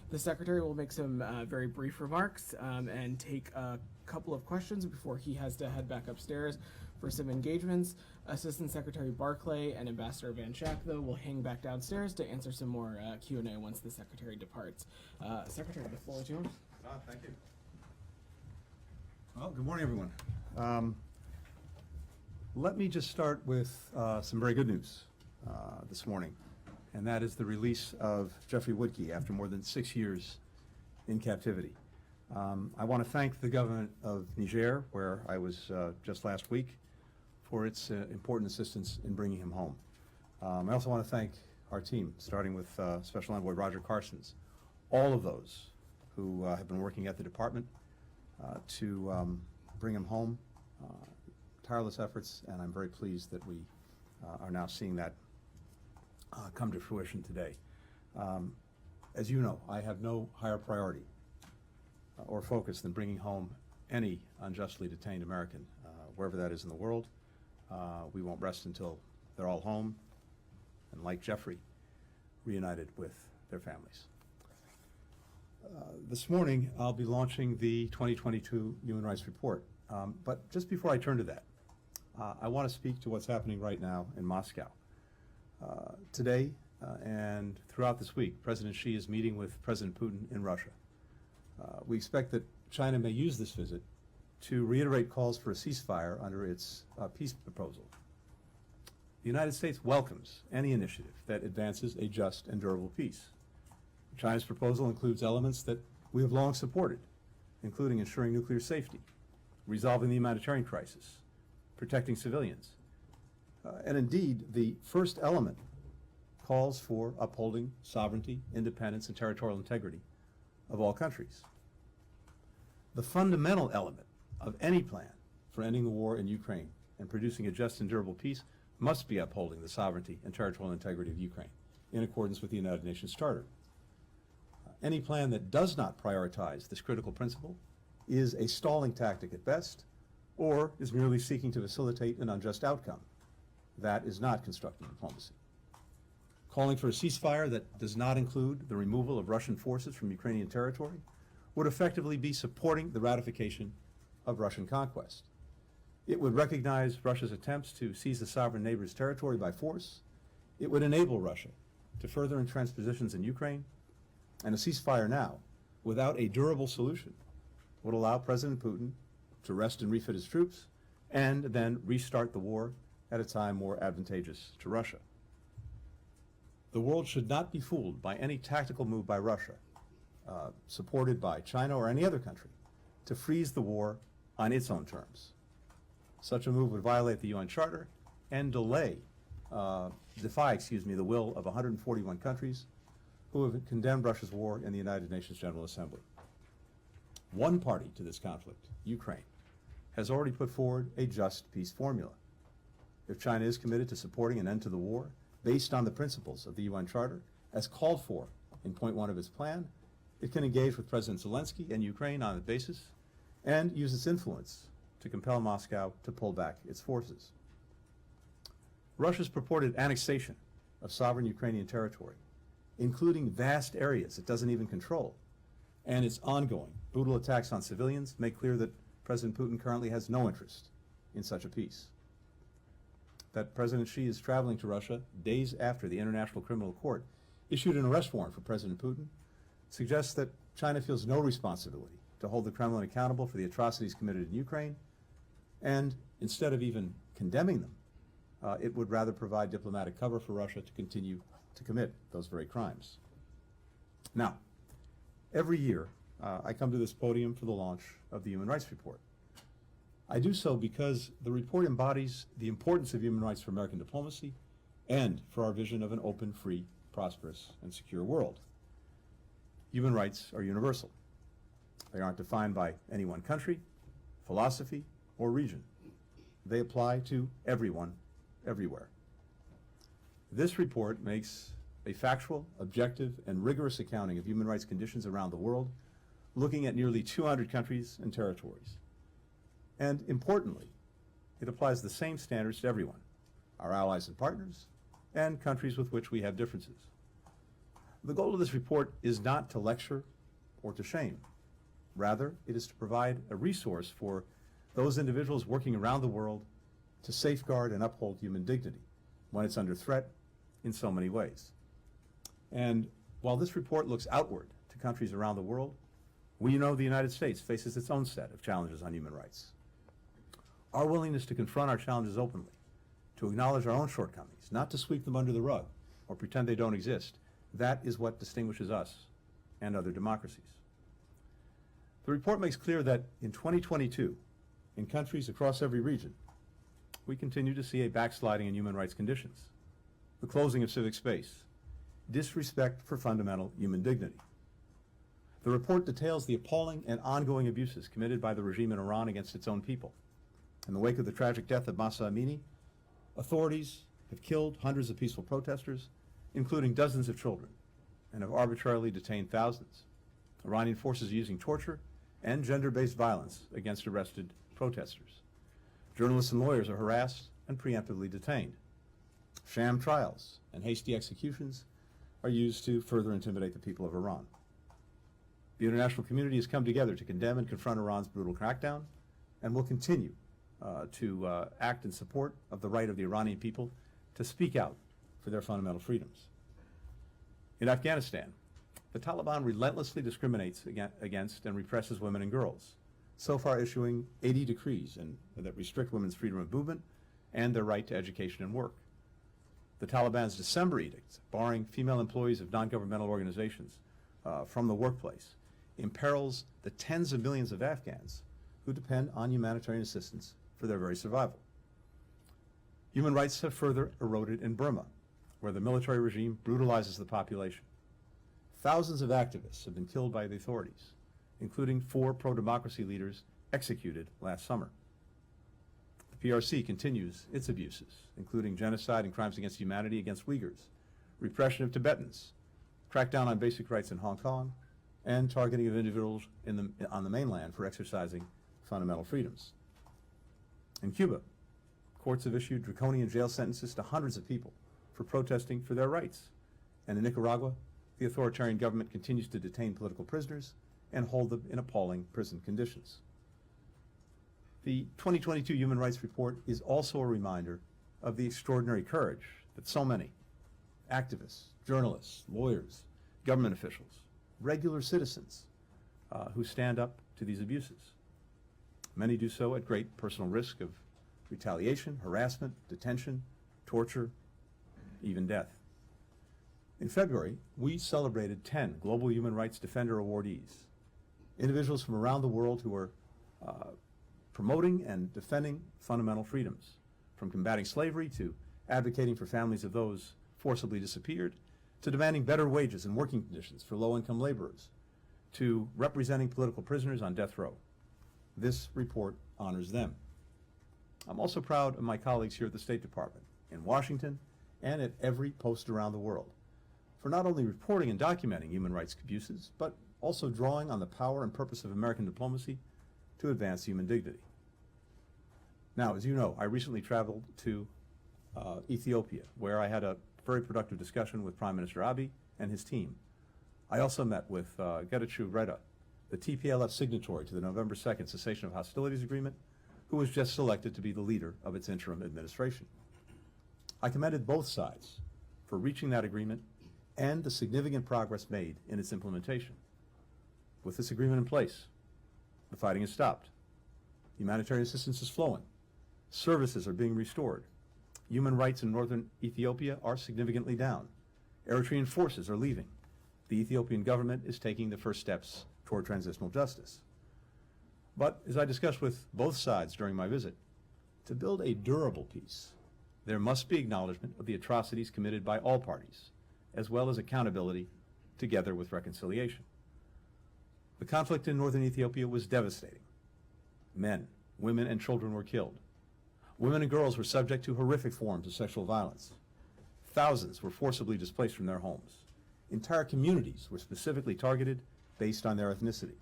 The Secretary will make some very brief remarks and take a couple of questions before he has to head back upstairs for some engagements. Assistant Secretary Barclay and Ambassador Van Schack, though, will hang back downstairs to answer some more Q&A once the Secretary departs. Secretary, the floor is yours. Thank you. Well, good morning, everyone. Let me just start with some very good news this morning, and that is the release of Jeffrey Woodke after more than 6 years in captivity. I want to thank the government of Niger, where I was just last week, for its important assistance in bringing him home. I also want to thank our team, starting with Special Envoy Roger Carstens, all of those who have been working at the department to bring him home. Tireless efforts, and I'm very pleased that we are now seeing that come to fruition today. As you know, I have no higher priority or focus than bringing home any unjustly detained American, wherever that is in the world. We won't rest until they're all home, and like Jeffrey, reunited with their families. This morning, I'll be launching the 2022 Human Rights Report. But just before I turn to that, I want to speak to what's happening right now in Moscow. Today and throughout this week, President Xi is meeting with President Putin in Russia. We expect that China may use this visit to reiterate calls for a ceasefire under its peace proposal. The United States welcomes any initiative that advances a just and durable peace. China's proposal includes elements that we have long supported, including ensuring nuclear safety, resolving the humanitarian crisis, protecting civilians. And indeed, the first element calls for upholding sovereignty, independence, and territorial integrity of all countries. The fundamental element of any plan for ending the war in Ukraine and producing a just and durable peace must be upholding the sovereignty and territorial integrity of Ukraine in accordance with the United Nations Charter. Any plan that does not prioritize this critical principle is a stalling tactic at best, or is merely seeking to facilitate an unjust outcome. That is not constructive diplomacy. Calling for a ceasefire that does not include the removal of Russian forces from Ukrainian territory would effectively be supporting the ratification of Russian conquest. It would recognize Russia's attempts to seize the sovereign neighbor's territory by force. It would enable Russia to further entrench positions in Ukraine, and a ceasefire now, without a durable solution, would allow President Putin to rest and refit his troops and then restart the war at a time more advantageous to Russia. The world should not be fooled by any tactical move by Russia, supported by China or any other country, to freeze the war on its own terms. Such a move would violate the UN Charter and defy the will of 141 countries who have condemned Russia's war in the United Nations General Assembly. One party to this conflict, Ukraine, has already put forward a just peace formula. If China is committed to supporting an end to the war based on the principles of the UN Charter, as called for in point 1 of its plan, it can engage with President Zelensky and Ukraine on that basis and use its influence to compel Moscow to pull back its forces. Russia's purported annexation of sovereign Ukrainian territory, including vast areas it doesn't even control, and its ongoing brutal attacks on civilians make clear that President Putin currently has no interest in such a peace. That President Xi is traveling to Russia days after the International Criminal Court issued an arrest warrant for President Putin suggests that China feels no responsibility to hold the Kremlin accountable for the atrocities committed in Ukraine, and instead of even condemning them, it would rather provide diplomatic cover for Russia to continue to commit those very crimes. Now, every year, I come to this podium for the launch of the Human Rights Report. I do so because the report embodies the importance of human rights for American diplomacy and for our vision of an open, free, prosperous, and secure world. Human rights are universal. They aren't defined by any one country, philosophy, or region. They apply to everyone, everywhere. This report makes a factual, objective, and rigorous accounting of human rights conditions around the world, looking at nearly 200 countries and territories. And importantly, it applies the same standards to everyone, our allies and partners, and countries with which we have differences. The goal of this report is not to lecture or to shame. Rather, it is to provide a resource for those individuals working around the world to safeguard and uphold human dignity when it's under threat in so many ways. And while this report looks outward to countries around the world, we know the United States faces its own set of challenges on human rights. Our willingness to confront our challenges openly, to acknowledge our own shortcomings, not to sweep them under the rug or pretend they don't exist, that is what distinguishes us and other democracies. The report makes clear that in 2022, in countries across every region, we continue to see a backsliding in human rights conditions, the closing of civic space, disrespect for fundamental human dignity. The report details the appalling and ongoing abuses committed by the regime in Iran against its own people. In the wake of the tragic death of Mahsa Amini, authorities have killed hundreds of peaceful protesters, including dozens of children, and have arbitrarily detained thousands. Iranian forces are using torture and gender-based violence against arrested protesters. Journalists and lawyers are harassed and preemptively detained. Sham trials and hasty executions are used to further intimidate the people of Iran. The international community has come together to condemn and confront Iran's brutal crackdown and will continue to act in support of the right of the Iranian people to speak out for their fundamental freedoms. In Afghanistan, the Taliban relentlessly discriminates against and represses women and girls, so far issuing 80 decrees that restrict women's freedom of movement and their right to education and work. The Taliban's December edict, barring female employees of non-governmental organizations from the workplace, imperils the tens of millions of Afghans who depend on humanitarian assistance for their very survival. Human rights have further eroded in Burma, where the military regime brutalizes the population. Thousands of activists have been killed by the authorities, including 4 pro-democracy leaders executed last summer. The PRC continues its abuses, including genocide and crimes against humanity against Uyghurs, repression of Tibetans, crackdown on basic rights in Hong Kong, and targeting of individuals on the mainland for exercising fundamental freedoms. In Cuba, courts have issued draconian jail sentences to hundreds of people for protesting for their rights. And in Nicaragua, the authoritarian government continues to detain political prisoners and hold them in appalling prison conditions. The 2022 Human Rights Report is also a reminder of the extraordinary courage that so many activists, journalists, lawyers, government officials, regular citizens who stand up to these abuses. Many do so at great personal risk of retaliation, harassment, detention, torture, even death. In February, we celebrated 10 Global Human Rights Defender awardees, individuals from around the world who are promoting and defending fundamental freedoms, from combating slavery to advocating for families of those forcibly disappeared, to demanding better wages and working conditions for low-income laborers, to representing political prisoners on death row. This report honors them. I'm also proud of my colleagues here at the State Department, in Washington, and at every post around the world, for not only reporting and documenting human rights abuses, but also drawing on the power and purpose of American diplomacy to advance human dignity. Now, as you know, I recently traveled to Ethiopia, where I had a very productive discussion with Prime Minister Abiy and his team. I also met with Getachew Reda, the TPLF signatory to the November 2nd Cessation of Hostilities Agreement, who was just selected to be the leader of its interim administration. I commended both sides for reaching that agreement and the significant progress made in its implementation. With this agreement in place, the fighting has stopped. Humanitarian assistance is flowing. Services are being restored. Human rights in northern Ethiopia are significantly down. Eritrean forces are leaving. The Ethiopian government is taking the first steps toward transitional justice. But as I discussed with both sides during my visit, to build a durable peace, there must be acknowledgement of the atrocities committed by all parties, as well as accountability together with reconciliation. The conflict in northern Ethiopia was devastating. Men, women, and children were killed. Women and girls were subject to horrific forms of sexual violence. Thousands were forcibly displaced from their homes. Entire communities were specifically targeted based on their ethnicity.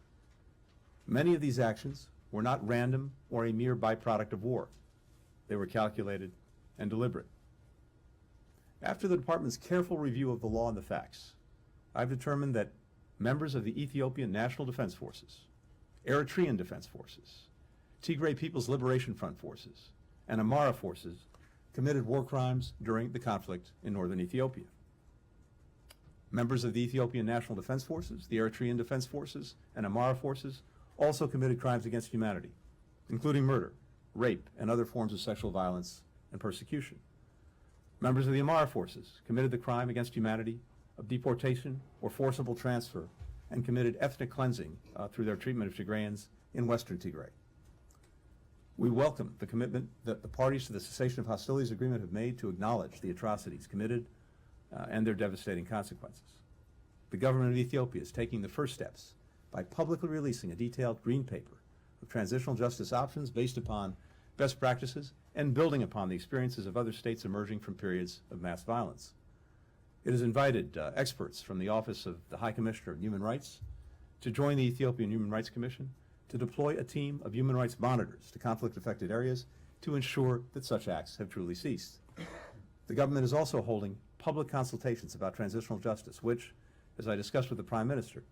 Many of these actions were not random or a mere byproduct of war. They were calculated and deliberate. After the department's careful review of the law and the facts, I've determined that members of the Ethiopian National Defense Forces, Eritrean Defense Forces, Tigray People's Liberation Front Forces, and Amhara forces committed war crimes during the conflict in northern Ethiopia. Members of the Ethiopian National Defense Forces, the Eritrean Defense Forces, and Amhara forces also committed crimes against humanity, including murder, rape, and other forms of sexual violence and persecution. Members of the Amhara forces committed the crime against humanity of deportation or forcible transfer and committed ethnic cleansing through their treatment of Tigrayans in western Tigray. We welcome the commitment that the parties to the cessation of hostilities agreement have made to acknowledge the atrocities committed and their devastating consequences. The government of Ethiopia is taking the first steps by publicly releasing a detailed green paper of transitional justice options based upon best practices and building upon the experiences of other states emerging from periods of mass violence. It has invited experts from the Office of the High Commissioner of Human Rights to join the Ethiopian Human Rights Commission to deploy a team of human rights monitors to conflict-affected areas to ensure that such acts have truly ceased. The government is also holding public consultations about transitional justice, which, as I discussed with the Prime Minister,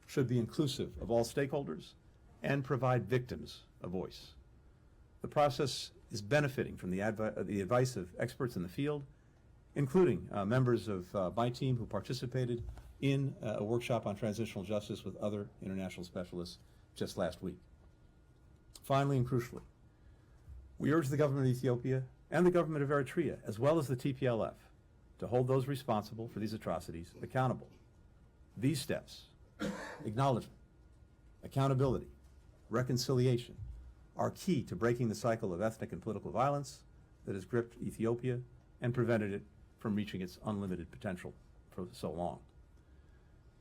should be inclusive of all stakeholders and provide victims a voice. The process is benefiting from the advice of experts in the field, including members of my team who participated in a workshop on transitional justice with other international specialists just last week. Finally and crucially, we urge the government of Ethiopia and the government of Eritrea, as well as the TPLF, to hold those responsible for these atrocities accountable. These steps, acknowledgement, accountability, reconciliation, are key to breaking the cycle of ethnic and political violence that has gripped Ethiopia and prevented it from reaching its unlimited potential for so long.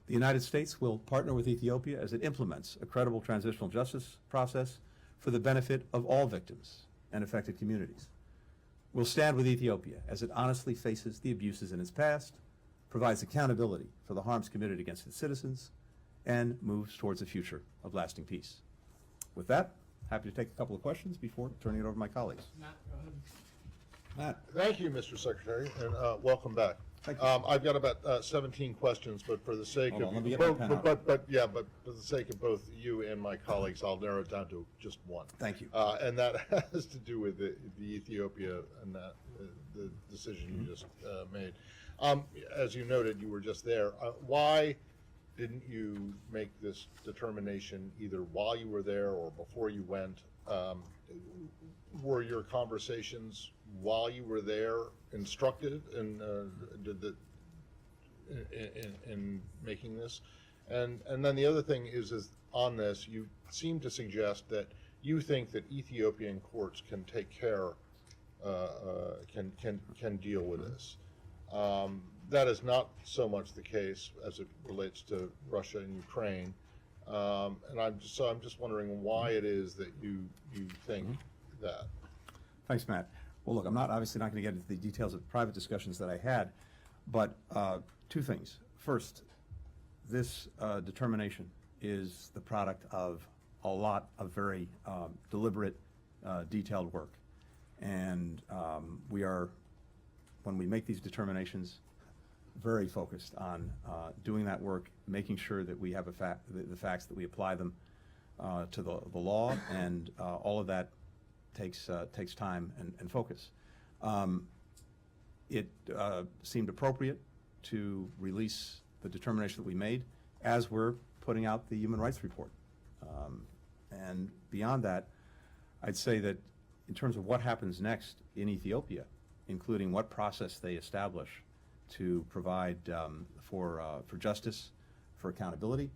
The United States will partner with Ethiopia as it implements a credible transitional justice process for the benefit of all victims and affected communities. We'll stand with Ethiopia as it honestly faces the abuses in its past, provides accountability for the harms committed against its citizens, and moves towards a future of lasting peace. With that, happy to take a couple of questions before turning it over to my colleagues. Matt, go ahead. Matt. Thank you, Mr. Secretary, and welcome back. Thank you. I've got about 17 questions, but for the sake Hold of on, let me get my pen out. but for the sake of both you and my colleagues, I'll narrow it down to just one. Thank you. And that has to do with the Ethiopia and the decision you just made. As you noted, you were just there. Why didn't you make this determination either while you were there or before you went? Were your conversations while you were there instructive in making this? And then the other thing is on this, you seem to suggest that you think that Ethiopian courts can take care, can deal with this. That is not so much the case as it relates to Russia and Ukraine. And I'm just wondering why it is that you think that. Thanks, Matt. Well, look, I'm obviously not going to get into the details of private discussions that I had, but two things. First, this determination is the product of a lot of very deliberate, detailed work. And we are, when we make these determinations, very focused on doing that work, making sure that we have the facts, that we apply them to the law, and all of that takes time and focus. It seemed appropriate to release the determination that we made as we're putting out the human rights report. And beyond that, I'd say that in terms of what happens next in Ethiopia, including what process they establish to provide for justice, for accountability,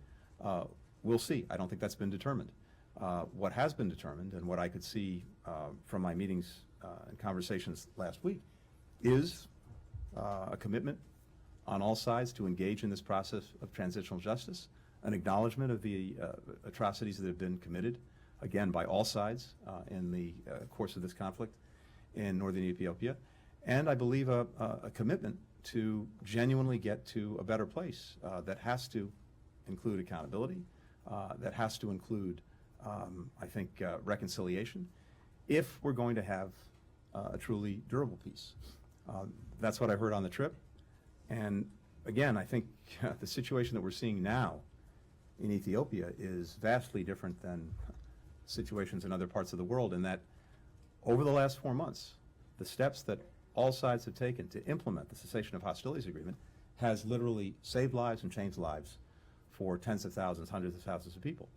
we'll see. I don't think that's been determined. What has been determined, and what I could see from my meetings and conversations last week, is a commitment on all sides to engage in this process of transitional justice, an acknowledgement of the atrocities that have been committed, again, by all sides in the course of this conflict in northern Ethiopia, and I believe a commitment to genuinely get to a better place that has to include accountability, that has to include, I think, reconciliation, if we're going to have a truly durable peace. That's what I heard on the trip, and again, I think the situation that we're seeing now in Ethiopia is vastly different than situations in other parts of the world, in that over the last 4 months, the steps that all sides have taken to implement the cessation of hostilities agreement has literally saved lives and changed lives for tens of thousands, hundreds of thousands of people.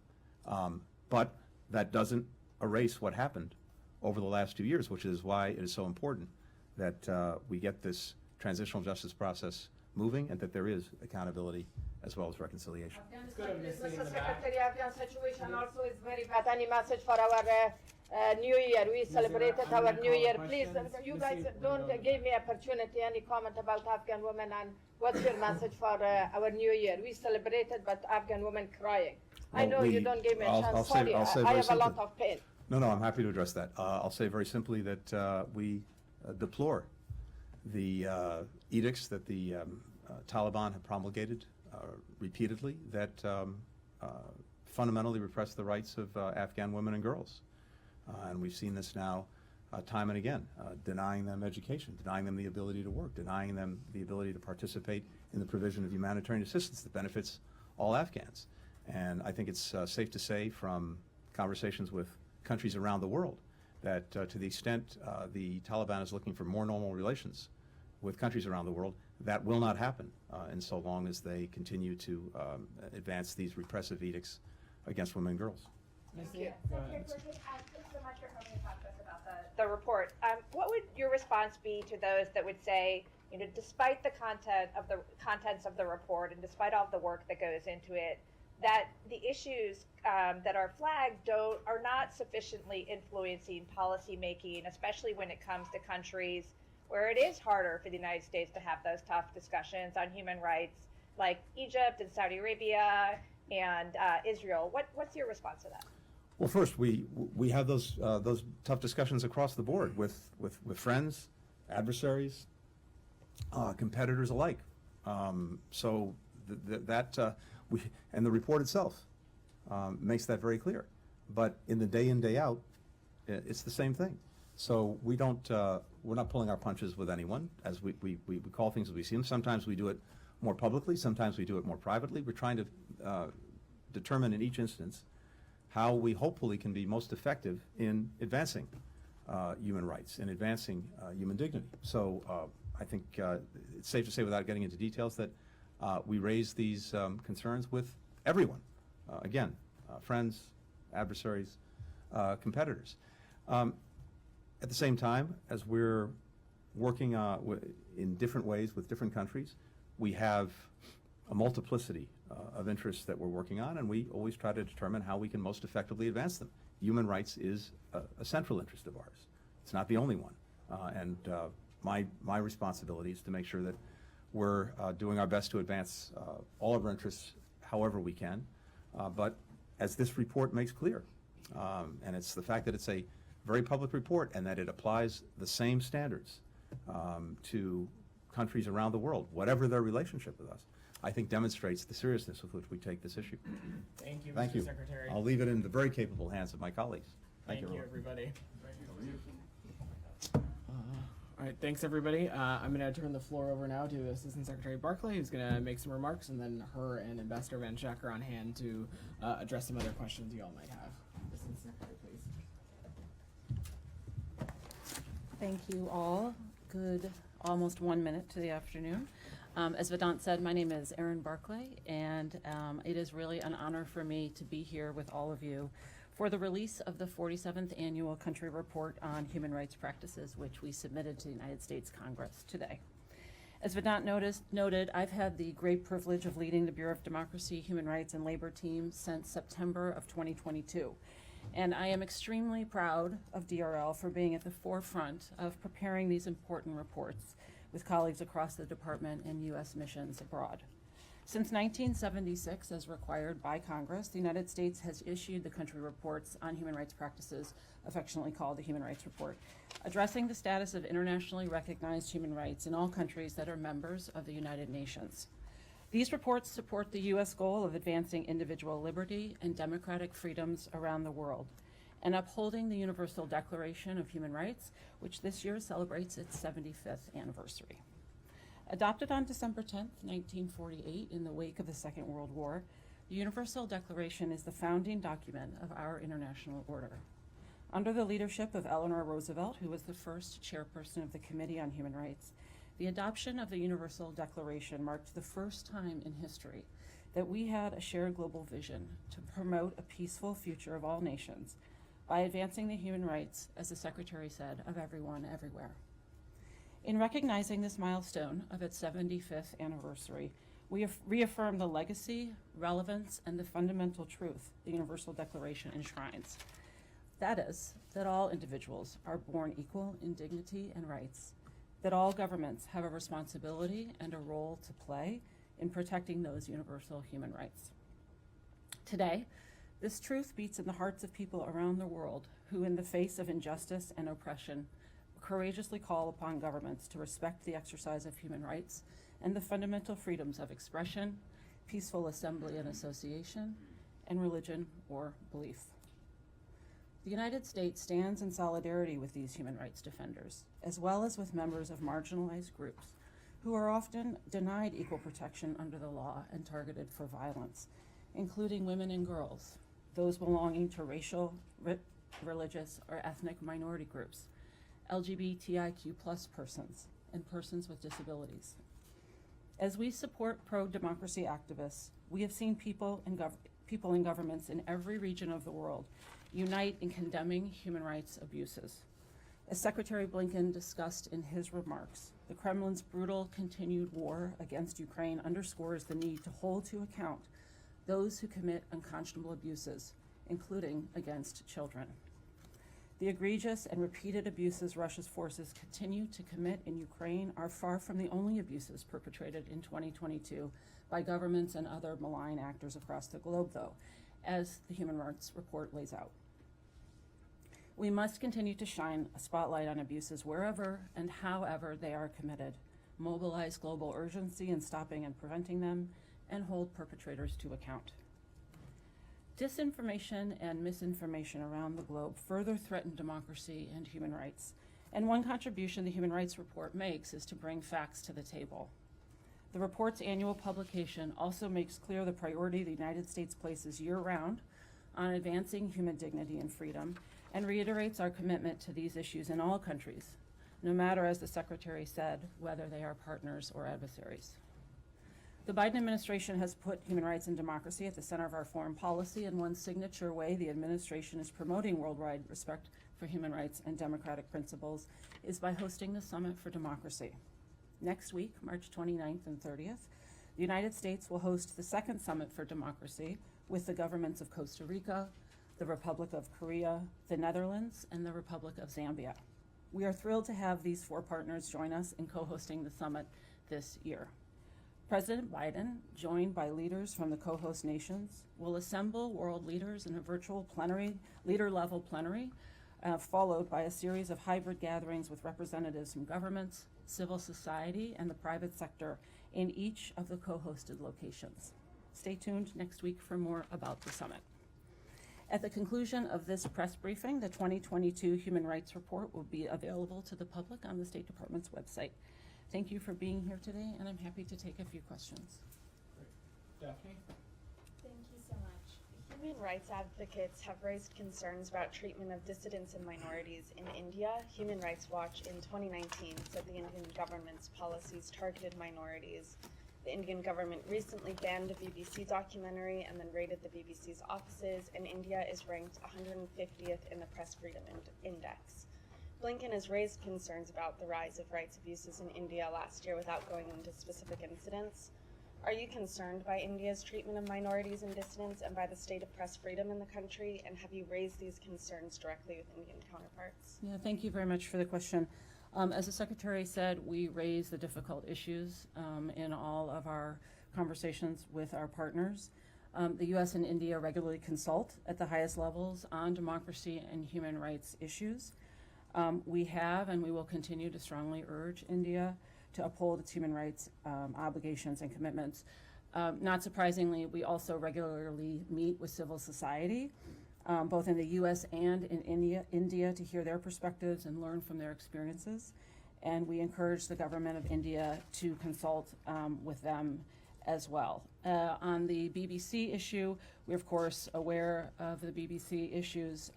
But that doesn't erase what happened over the last 2 years, which is why it is so important that we get this transitional justice process moving and that there is accountability as well as reconciliation. Mr. Secretary, Afghan situation also is very bad. Any message for our New Year? We celebrated our New Year. Please, you guys don't give me opportunity, any comment about Afghan women, and what's your message for our New Year? We celebrated, but Afghan women crying. I know you don't give me a chance. Sorry, I have a lot of pain. No, I'm happy to address that. I'll say very simply that we deplore the edicts that the Taliban have promulgated repeatedly that fundamentally repress the rights of Afghan women and girls. And we've seen this now time and again, denying them education, denying them the ability to work, denying them the ability to participate in the provision of humanitarian assistance that benefits all Afghans. And I think it's safe to say from conversations with countries around the world that to the extent the Taliban is looking for more normal relations with countries around the world, that will not happen in so long as they continue to advance these repressive edicts against women and girls. Thank you. Thanks so much for coming to talk to us about the report. What would your response be to those that would say, you know, despite the contents of the report and despite all the work that goes into it, that the issues that are flagged are not sufficiently influencing policy making, especially when it comes to countries where it is harder for the United States to have those tough discussions on human rights, like Egypt and Saudi Arabia and Israel? What's your response to that? Well, first, we have those tough discussions across the board with friends, adversaries, competitors alike. So and the report itself makes that very clear. But in the day in, day out, it's the same thing. So we're not pulling our punches with anyone, as we call things as we see them. Sometimes we do it more publicly, sometimes we do it more privately. We're trying to determine in each instance how we hopefully can be most effective in advancing human rights, in advancing human dignity. So I think it's safe to say, without getting into details, that we raise these concerns with everyone. Again, friends, adversaries, competitors. At the same time, as we're working in different ways with different countries, we have a multiplicity of interests that we're working on, and we always try to determine how we can most effectively advance them. Human rights is a central interest of ours. It's not the only one. And my responsibility is to make sure that we're doing our best to advance all of our interests however we can. But as this report makes clear, and it's the fact that it's a very public report and that it applies the same standards to countries around the world, whatever their relationship with us, I think demonstrates the seriousness with which we take this issue. Thank you, Thank Mr. you. Secretary. I'll leave it in the very capable hands of my colleagues. Thank you, everyone. everybody. All right, thanks, everybody. I'm going to turn the floor over now to Assistant Secretary Barclay, who's going to make some remarks, and then her and Ambassador Van Schack are on hand to address some other questions you all might have. Assistant Secretary, please. Thank you all. Good almost 1 minute to the afternoon. As Vedant said, my name is Erin Barclay, and it is really an honor for me to be here with all of you for the release of the 47th Annual Country Report on Human Rights Practices, which we submitted to the United States Congress today. As Vedant noted, I've had the great privilege of leading the Bureau of Democracy, Human Rights, and Labor team since September of 2022. And I am extremely proud of DRL for being at the forefront of preparing these important reports with colleagues across the department and U.S. missions abroad. Since 1976, as required by Congress, the United States has issued the country reports on human rights practices, affectionately called the Human Rights Report, addressing the status of internationally recognized human rights in all countries that are members of the United Nations. These reports support the U.S. goal of advancing individual liberty and democratic freedoms around the world, and upholding the Universal Declaration of Human Rights, which this year celebrates its 75th anniversary. Adopted on December 10th, 1948, in the wake of the Second World War, the Universal Declaration is the founding document of our international order. Under the leadership of Eleanor Roosevelt, who was the first chairperson of the Committee on Human Rights, the adoption of the Universal Declaration marked the first time in history that we had a shared global vision to promote a peaceful future of all nations by advancing the human rights, as the Secretary said, of everyone, everywhere. In recognizing this milestone of its 75th anniversary, we have reaffirmed the legacy, relevance, and the fundamental truth the Universal Declaration enshrines. That is, that all individuals are born equal in dignity and rights, that all governments have a responsibility and a role to play in protecting those universal human rights. Today, this truth beats in the hearts of people around the world who, in the face of injustice and oppression, courageously call upon governments to respect the exercise of human rights and the fundamental freedoms of expression, peaceful assembly and association, and religion or belief. The United States stands in solidarity with these human rights defenders, as well as with members of marginalized groups who are often denied equal protection under the law and targeted for violence, including women and girls, those belonging to racial, religious, or ethnic minority groups, LGBTIQ+ persons, and persons with disabilities. As we support pro-democracy activists, we have seen people in governments in every region of the world unite in condemning human rights abuses. As Secretary Blinken discussed in his remarks, the Kremlin's brutal continued war against Ukraine underscores the need to hold to account those who commit unconscionable abuses, including against children. The egregious and repeated abuses Russia's forces continue to commit in Ukraine are far from the only abuses perpetrated in 2022 by governments and other malign actors across the globe, though, as the Human Rights Report lays out. We must continue to shine a spotlight on abuses wherever and however they are committed, mobilize global urgency in stopping and preventing them, and hold perpetrators to account. Disinformation and misinformation around the globe further threaten democracy and human rights, and one contribution the Human Rights Report makes is to bring facts to the table. The report's annual publication also makes clear the priority the United States places year-round on advancing human dignity and freedom, and reiterates our commitment to these issues in all countries, no matter, as the Secretary said, whether they are partners or adversaries. The Biden administration has put human rights and democracy at the center of our foreign policy, and one signature way the administration is promoting worldwide respect for human rights and democratic principles is by hosting the Summit for Democracy. Next week, March 29th and 30th, the United States will host the second Summit for Democracy with the governments of Costa Rica, the Republic of Korea, the Netherlands, and the Republic of Zambia. We are thrilled to have these four partners join us in co-hosting the summit this year. President Biden, joined by leaders from the co-host nations, will assemble world leaders in a virtual plenary, leader-level plenary, followed by a series of hybrid gatherings with representatives from governments, civil society, and the private sector in each of the co-hosted locations. Stay tuned next week for more about the summit. At the conclusion of this press briefing, the 2022 Human Rights Report will be available to the public on the State Department's website. Thank you for being here today, and I'm happy to take a few questions. Daphne? Thank you so much. Human rights advocates have raised concerns about treatment of dissidents and minorities in India. Human Rights Watch in 2019 said the Indian government's policies targeted minorities. The Indian government recently banned a BBC documentary and then raided the BBC's offices, and India is ranked 150th in the Press Freedom Index. Blinken has raised concerns about the rise of rights abuses in India last year without going into specific incidents. Are you concerned by India's treatment of minorities and dissidents and by the state of press freedom in the country? And have you raised these concerns directly with Indian counterparts? Yeah, thank you very much for the question. As the Secretary said, we raise the difficult issues in all of our conversations with our partners. The U.S. and India regularly consult at the highest levels on democracy and human rights issues. We have and we will continue to strongly urge India to uphold its human rights obligations and commitments. Not surprisingly, we also regularly meet with civil society, both in the U.S. and in India to hear their perspectives and learn from their experiences. and we encourage the government of India to consult with them as well. On the BBC issue, we're of course aware of the BBC issues,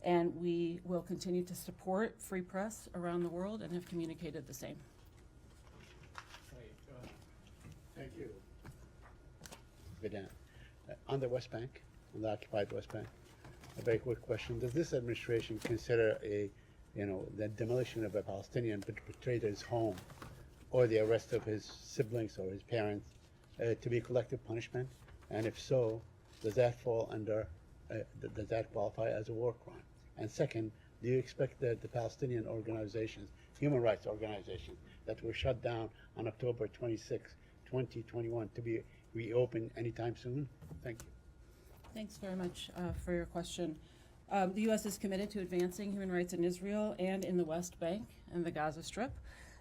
and we will continue to support free press around the world and have communicated the same. Thank you. Vedant. On the West Bank, on the occupied West Bank, a very quick question. Does this administration consider the demolition of a Palestinian perpetrator's home or the arrest of his siblings or his parents to be collective punishment? And if so, does that fall under, does that qualify as a war crime? And second, do you expect that the Palestinian organizations, human rights organizations, that were shut down on October 26, 2021 to be reopened anytime soon? Thank you. Thanks very much for your question. The U.S. is committed to advancing human rights in Israel and in the West Bank and the Gaza Strip.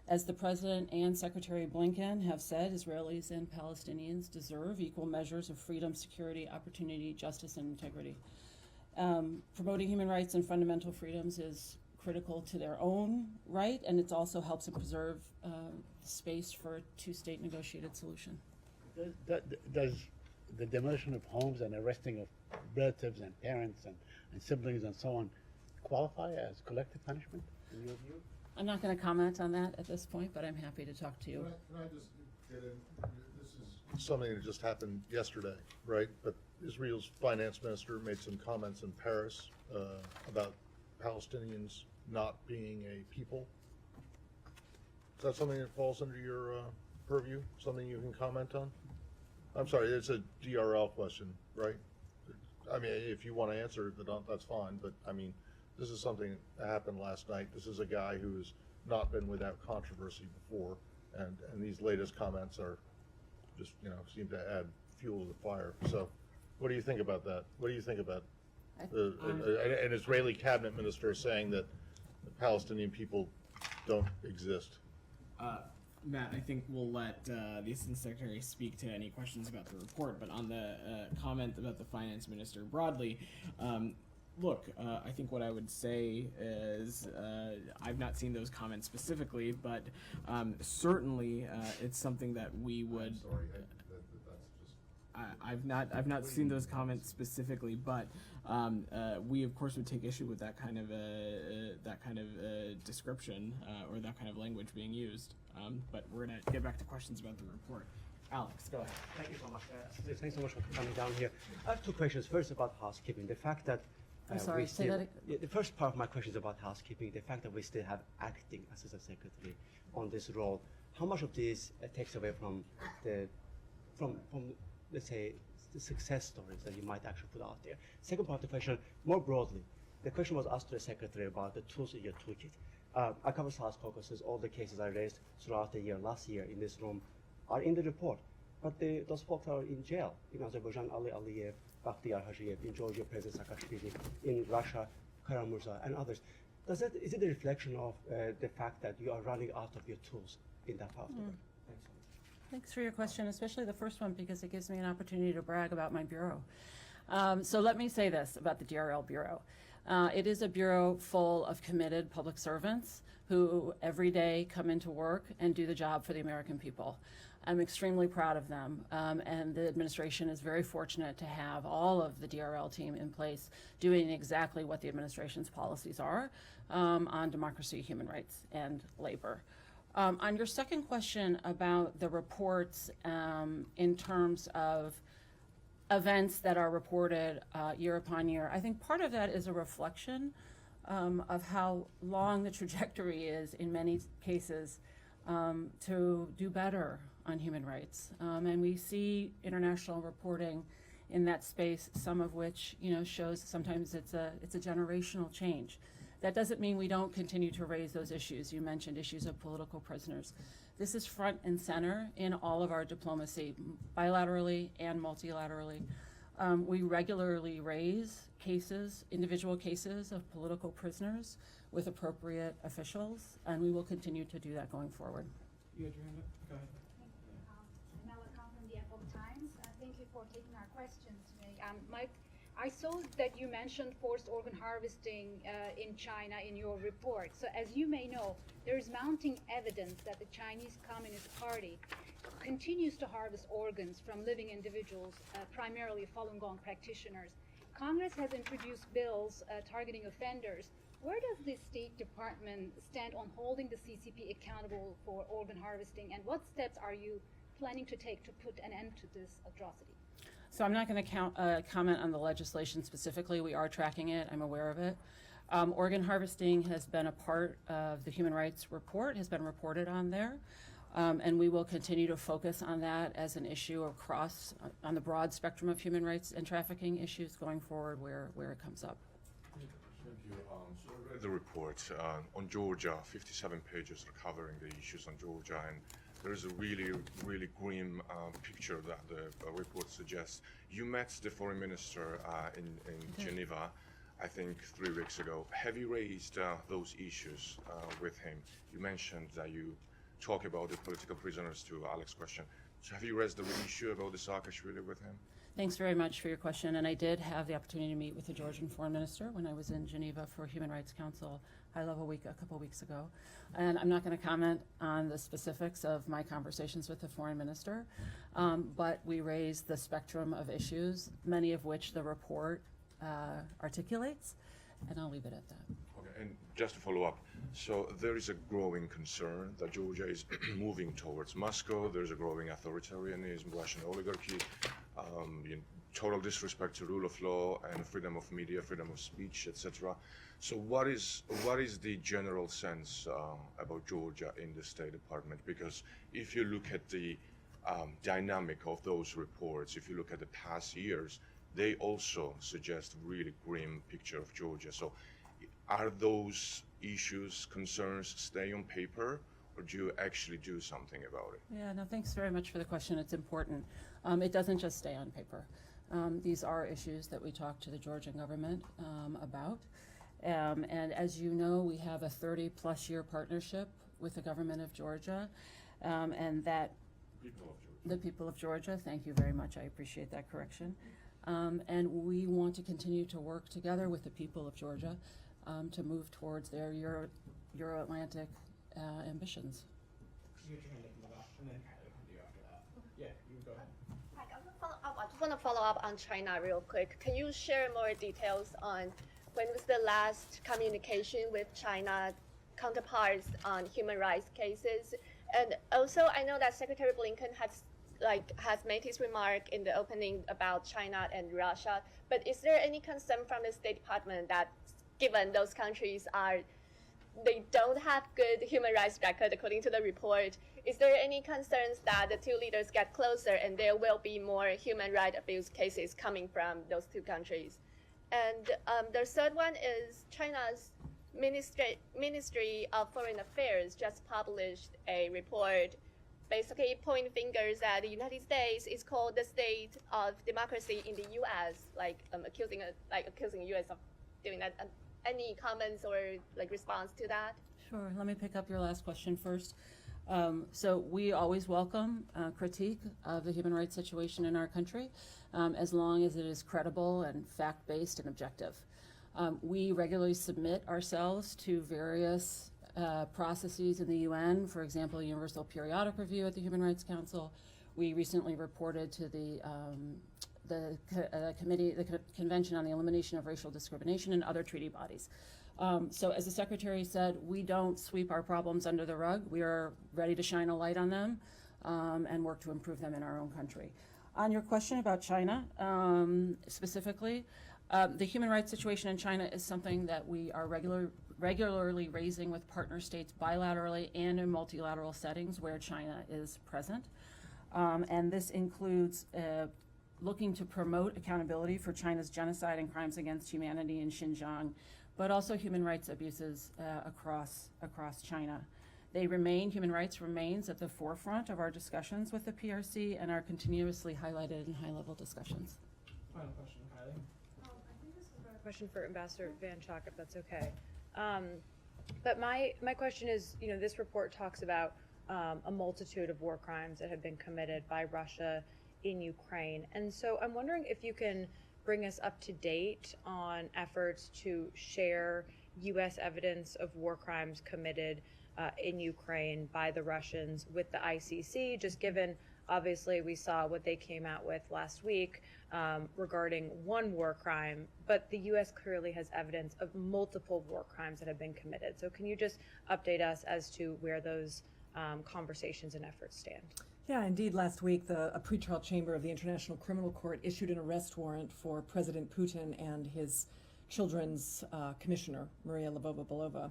As the President and Secretary Blinken have said, Israelis and Palestinians deserve equal measures of freedom, security, opportunity, justice, and integrity. Promoting human rights and fundamental freedoms is critical to their own right, and it also helps them preserve space for a two-state negotiated solution. Does the demolition of homes and arresting of relatives and parents and siblings and so on qualify as collective punishment in your view? I'm not going to comment on that at this point, but I'm happy to talk to you. Can I just get in? This is something that just happened yesterday, right? But Israel's finance minister made some comments in Paris about Palestinians not being a people. Is that something that falls under your purview? Something you can comment on? I'm sorry, it's a DRL question, right? I mean, if you want to answer it, that's fine. But I mean, this is something that happened last night. This is a guy who's not been without controversy before, and these latest comments are just, seem to add fuel to the fire. So, what do you think about that? What do you think about an Israeli cabinet minister saying that the Palestinian people don't exist? Matt, I think we'll let the Assistant Secretary speak to any questions about the report, but on the comment about the Finance Minister broadly, look, I think what I would say is I've not seen those comments specifically, but certainly it's something that we would. I'm sorry, that's just. I've not seen those comments specifically, but we of course would take issue with that kind of description or that kind of language being used. But we're gonna get back to questions about the report. Alex, go ahead. Thank you so much. Thanks so much for coming down here. I have two questions. First, about housekeeping. The fact that I'm sorry, say that yeah, the first part of my question is about housekeeping. The fact that we still have acting assistant secretary on this role. How much of this takes away from from let's say the success stories that you might actually put out there? Second part of the question, more broadly, the question was asked to the secretary about the tools in your toolkit. I cover House caucuses. All the cases I raised throughout the year, last year in this room, are in the report. But those folks are in jail. In Azerbaijan, Ali Aliyev, Bakhtiar Hajiyev, in Georgia, President Saakashvili, in Russia, Karamurza, and others. Is it a reflection of the fact that you are running out of your tools in that part of the work? Thanks so much. Thanks for your question, especially the first one, because it gives me an opportunity to brag about my bureau. So let me say this about the DRL Bureau. It is a bureau full of committed public servants who every day come into work and do the job for the American people. I'm extremely proud of them, and the administration is very fortunate to have all of the DRL team in place doing exactly what the administration's policies are on democracy, human rights, and labor. On your second question about the reports in terms of events that are reported year upon year, I think part of that is a reflection of how long the trajectory is in many cases to do better on human rights. And we see international reporting in that space, some of which shows sometimes it's a generational change. That doesn't mean we don't continue to raise those issues. You mentioned issues of political prisoners. This is front and center in all of our diplomacy, bilaterally and multilaterally. We regularly raise cases, individual cases of political prisoners with appropriate officials, and we will continue to do that going forward. You had your hand up? Go ahead. Thank you. Nella Khan from the Epoch Times. Thank you for taking our questions today. I saw that you mentioned forced organ harvesting in China in your report. So as you may know, there is mounting evidence that the Chinese Communist Party continues to harvest organs from living individuals, primarily Falun Gong practitioners. Congress has introduced bills targeting offenders. Where does the State Department stand on holding the CCP accountable for organ harvesting, and what steps are you planning to take to put an end to this atrocity? So I'm not going to comment on the legislation specifically. We are tracking it. I'm aware of it. Organ harvesting has been a part of the Human Rights Report, has been reported on there. And we will continue to focus on that as an issue across, on the broad spectrum of human rights and trafficking issues going forward where it comes up. Thank you. So I read the report on Georgia, 57 pages covering the issues on Georgia, and there is a really, really grim picture that the report suggests. You met the foreign minister in Geneva, I think 3 weeks ago. Have you raised those issues with him? You mentioned that you talk about the political prisoners to Alex's question. So have you raised the issue about the Saakashvili with him? Thanks very much for your question. And I did have the opportunity to meet with the Georgian foreign minister when I was in Geneva for Human Rights Council high-level week a couple weeks ago. And I'm not going to comment on the specifics of my conversations with the foreign minister, but we raised the spectrum of issues, many of which the report articulates, and I'll leave it at that. Okay, and just to follow up, so there is a growing concern that Georgia is moving towards Moscow. There's a growing authoritarianism, Russian oligarchy, total disrespect to rule of law and freedom of media, freedom of speech, etc. So what is the general sense about Georgia in the State Department? Because if you look at the dynamic of those reports, if you look at the past years, they also suggest a really grim picture of Georgia. So are those issues, concerns stay on paper, or do you actually do something about it? Yeah, no, thanks very much for the question. It's important. It doesn't just stay on paper. These are issues that we talk to the Georgian government about. And as you know, we have a 30-plus year partnership with the government of Georgia, and that the people of Georgia, thank you very much. I appreciate that correction. And we want to continue to work together with the people of Georgia to move towards their Euro-Atlantic ambitions. You get your hand up in the back, and then Kylie will come to you after that. Yeah, you go ahead. Hi, I just want to follow up on China real quick. Can you share more details on when was the last communication with China counterparts on human rights cases? And also, I know that Secretary Blinken has made his remark in the opening about China and Russia, but is there any concern from the State Department that given those countries they don't have good human rights record according to the report, is there any concerns that the two leaders get closer and there will be more human rights abuse cases coming from those two countries? And the third one is China's Ministry of Foreign Affairs just published a report basically pointing fingers at the United States. It's called the State of Democracy in the U.S., accusing the U.S. of doing that. Any comments or response to that? Sure. Let me pick up your last question first. So we always welcome critique of the human rights situation in our country, as long as it is credible and fact-based and objective. We regularly submit ourselves to various processes in the UN, for example, Universal Periodic Review at the Human Rights Council. We recently reported to the Convention on the Elimination of Racial Discrimination and other treaty bodies. So as the Secretary said, we don't sweep our problems under the rug. We are ready to shine a light on them and work to improve them in our own country. On your question about China, specifically, the human rights situation in China is something that we are regularly raising with partner states bilaterally and in multilateral settings where China is present. And this includes looking to promote accountability for China's genocide and crimes against humanity in Xinjiang, but also human rights abuses across China. Human rights remains at the forefront of our discussions with the PRC and are continuously highlighted in high-level discussions. Final question, Kylie. I think this is a question for Ambassador Van Schaak, if that's okay. But my question is, this report talks about a multitude of war crimes that have been committed by Russia in Ukraine. And so I'm wondering if you can bring us up to date on efforts to share U.S. evidence of war crimes committed in Ukraine by the Russians with the ICC, just given, obviously, we saw what they came out with last week regarding one war crime, but the U.S. clearly has evidence of multiple war crimes that have been committed. So can you just update us as to where those conversations and efforts stand? Yeah, indeed. Last week, a pretrial chamber of the International Criminal Court issued an arrest warrant for President Putin and his children's commissioner, Maria Lvova-Belova,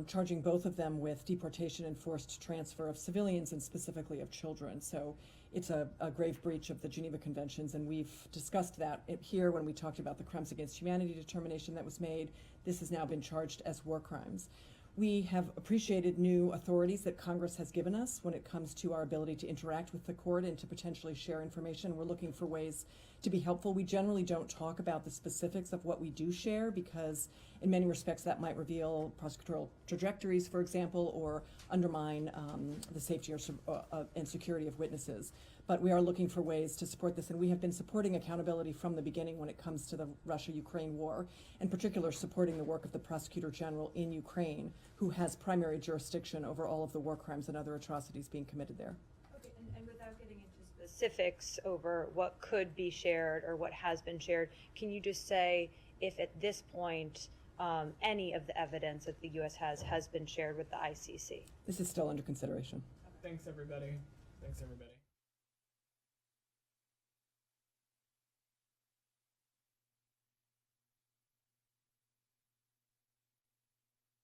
charging both of them with deportation and forced transfer of civilians and specifically of children. So it's a grave breach of the Geneva Conventions, and we've discussed that here when we talked about the crimes against humanity determination that was made. This has now been charged as war crimes. We have appreciated new authorities that Congress has given us when it comes to our ability to interact with the court and to potentially share information. We're looking for ways to be helpful. We generally don't talk about the specifics of what we do share because in many respects that might reveal prosecutorial trajectories, for example, or undermine the safety and security of witnesses. But we are looking for ways to support this, and we have been supporting accountability from the beginning when it comes to the Russia-Ukraine war, in particular supporting the work of the Prosecutor General in Ukraine, who has primary jurisdiction over all of the war crimes and other atrocities being committed there. Okay, and without getting into specifics over what could be shared or what has been shared, can you just say if at this point any of the evidence that the U.S. has been shared with the ICC? This is still under consideration. Thanks, everybody. Thanks, everybody.